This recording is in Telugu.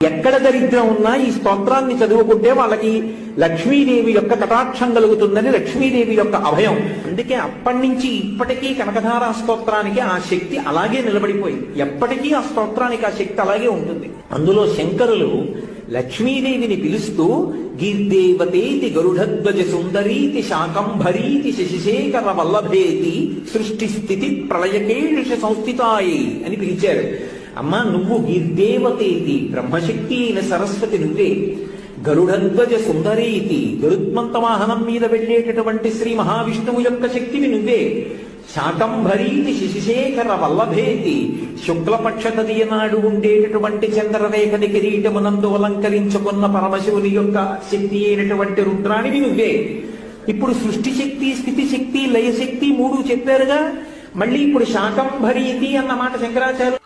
ఎక్కడ దరిద్రం ఉన్నా ఈ స్తోత్రాన్ని చదువుకుంటే వాళ్ళకి లక్ష్మీదేవి యొక్క కటాక్షం కలుగుతుందని లక్ష్మీదేవి యొక్క అభయం. అందుకే అప్పటి నుంచి ఇప్పటికీ కనకధారా స్తోత్రానికి ఆ శక్తి అలాగే నిలబడిపోయింది. ఎప్పటికీ ఆ స్తోత్రానికి ఆ శక్తి అలాగే ఉంటుంది. అందులో శంకరులు లక్ష్మీదేవిని పిలుస్తూ గీర్దేవతేతి గరుడధ్వజ సుందరీతి శాకంభరీతి శశిశేఖర వల్లభేతి సృష్టి స్థితి ప్రళయకేష సంస్థితాయి అని పిలిచారు. అమ్మా, నువ్వు గీర్దేవతేతి, బ్రహ్మశక్తి అయిన సరస్వతి నువ్వే. గరుడధ్వజ సుందరీతి, గరుత్మంత వాహనం మీద వెళ్ళేటటువంటి శ్రీ మహావిష్ణువు యొక్క శక్తివి నువ్వే. శాకంభరీతి శశిశేఖర వల్లభేతి, శుక్లపక్ష తదియ నాడు ఉండేటటువంటి చంద్రరేఖని కిరీటమునందు అలంకరించుకున్న పరమశివుని యొక్క శక్తి అయినటువంటి రుద్రానివి నువ్వే. ఇప్పుడు సృష్టి శక్తి, స్థితి శక్తి, లయశక్తి మూడు చెప్పారుగా. మళ్ళీ ఇప్పుడు శాకంభరీతి అన్న మాట శంకరాచార్య